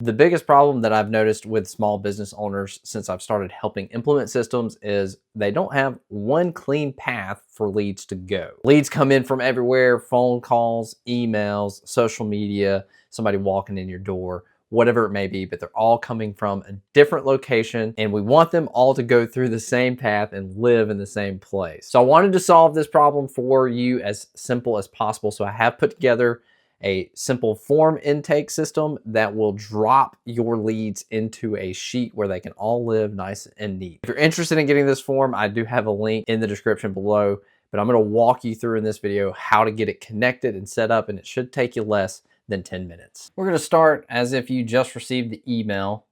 The biggest problem that I've noticed with small business owners since I've started helping implement systems is they don't have one clean path for leads to go. Leads come in from everywhere: phone calls, emails, social media, somebody walking in your door, whatever it may be, but they're all coming from a different location, and we want them all to go through the same path and live in the same place. So I wanted to solve this problem for you as simple as possible. So I have put together a simple form intake system that will drop your leads into a sheet where they can all live nice and neat. If you're interested in getting this form, I do have a link in the description below, but I'm going to walk you through in this video how to get it connected and set up, and it should take you less than 10 minutes. We're going to start as if you just received the email.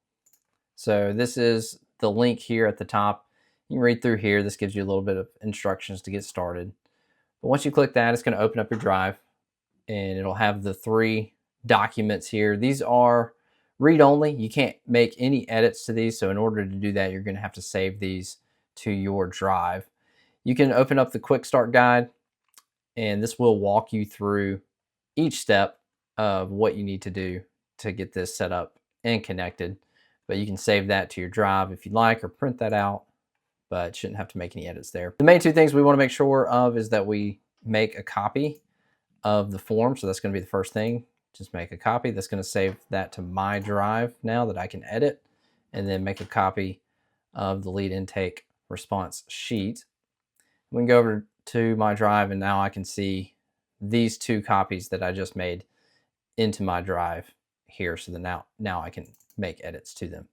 So this is the link here at the top. You can read through here. This gives you a little bit of instructions to get started. But once you click that, it's going to open up your drive, and it'll have the 3 documents here. These are read-only. You can't make any edits to these. So in order to do that, you're going to have to save these to your drive. You can open up the quick start guide, and this will walk you through each step of what you need to do to get this set up and connected. But you can save that to your drive if you'd like, or print that out, but shouldn't have to make any edits there. The main 2 things we want to make sure of is that we make a copy of the form. So that's going to be the first thing. Just make a copy. That's going to save that to my drive now that I can edit, and then make a copy of the lead intake response sheet. We can go over to my drive, and now I can see these 2 copies that I just made into my drive here. So that now I can make edits to them.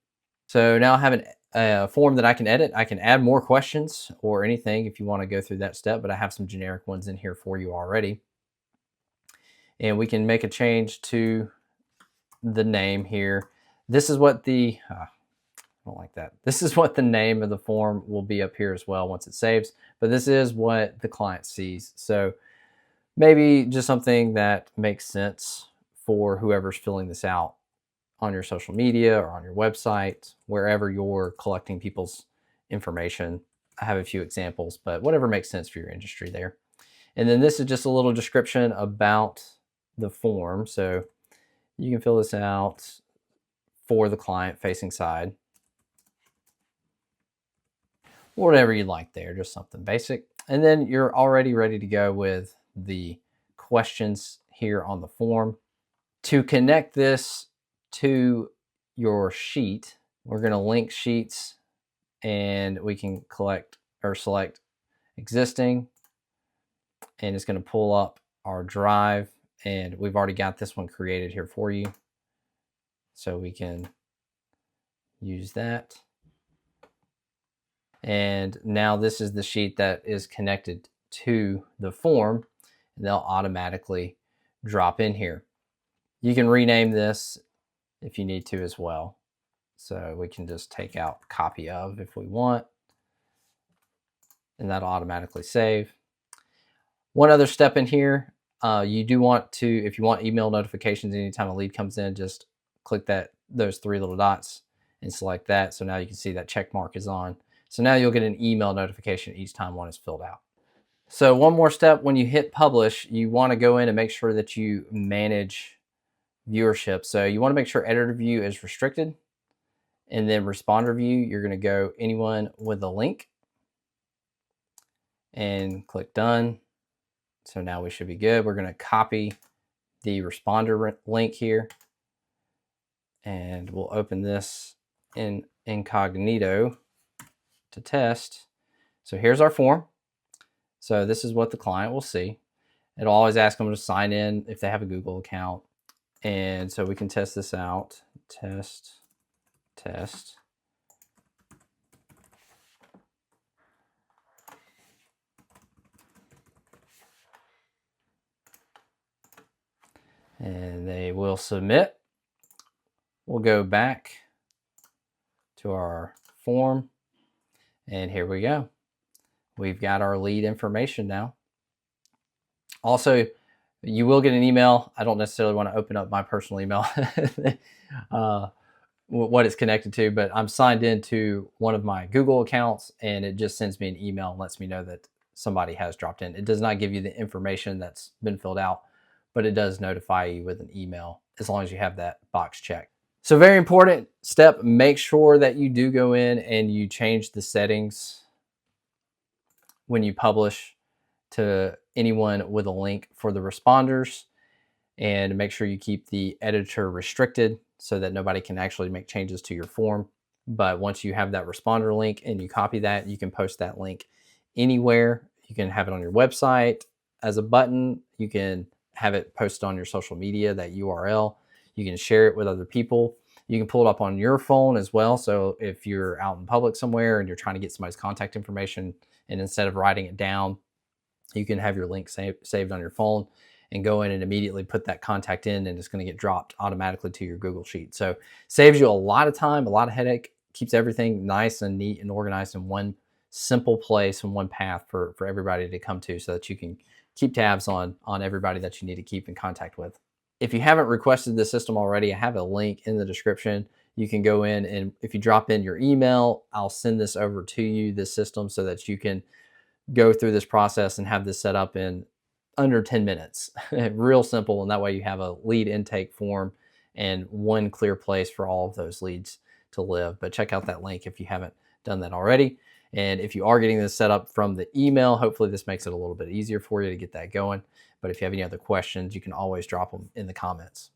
So now I have a form that I can edit. I can add more questions or anything if you want to go through that step, but I have some generic ones in here for you already. And we can make a change to the name here. This is what the, I don't like that. This is what the name of the form will be up here as well once it saves, but this is what the client sees. So maybe just something that makes sense for whoever's filling this out on your social media or on your website, wherever you're collecting people's information. I have a few examples, but whatever makes sense for your industry there. And then this is just a little description about the form. So you can fill this out for the client facing side, whatever you'd like there, just something basic. And then you're already ready to go with the questions here on the form. To connect this to your sheet, we're going to link sheets, and we can collect or select existing, and it's going to pull up our drive, and we've already got this one created here for you, so we can use that. And now this is the sheet that is connected to the form, and they'll automatically drop in here. You can rename this if you need to as well. So we can just take out copy of if we want, and that'll automatically save. One other step in here, you do want to, if you want email notifications anytime a lead comes in, just click those 3 little dots and select that. So now you can see that check mark is on. So now you'll get an email notification each time one is filled out. So one more step, when you hit publish, you want to go in and make sure that you manage viewership. So you want to make sure editor view is restricted, and then responder view, you're going to go anyone with a link and click done. So now we should be good. We're going to copy the responder link here, and we'll open this in incognito to test. So here's our form. So this is what the client will see. It'll always ask them to sign in if they have a Google account. And so we can test this out. Test. And they will submit. We'll go back to our form, and here we go. We've got our lead information now. Also, you will get an email. I don't necessarily want to open up my personal email, what it's connected to, but I'm signed into one of my Google accounts, and it just sends me an email and lets me know that somebody has dropped in. It does not give you the information that's been filled out, but it does notify you with an email as long as you have that box checked. So very important step, make sure that you do go in and you change the settings when you publish to anyone with a link for the responders, and make sure you keep the editor restricted so that nobody can actually make changes to your form. But once you have that responder link and you copy that, you can post that link anywhere. You can have it on your website as a button. You can have it posted on your social media, that URL. You can share it with other people. You can pull it up on your phone as well. So if you're out in public somewhere and you're trying to get somebody's contact information, and instead of writing it down, you can have your link saved on your phone and go in and immediately put that contact in, and it's going to get dropped automatically to your Google Sheet. So saves you a lot of time, a lot of headache, keeps everything nice and neat and organized in one simple place and one path for everybody to come to, so that you can keep tabs on everybody that you need to keep in contact with. If you haven't requested the system already, I have a link in the description. You can go in, and if you drop in your email, I'll send this over to you, this system, so that you can go through this process and have this set up in under 10 minutes. Real simple. And that way you have a lead intake form and one clear place for all of those leads to live. But check out that link if you haven't done that already. And if you are getting this set up from the email, hopefully this makes it a little bit easier for you to get that going. But if you have any other questions, you can always drop them in the comments.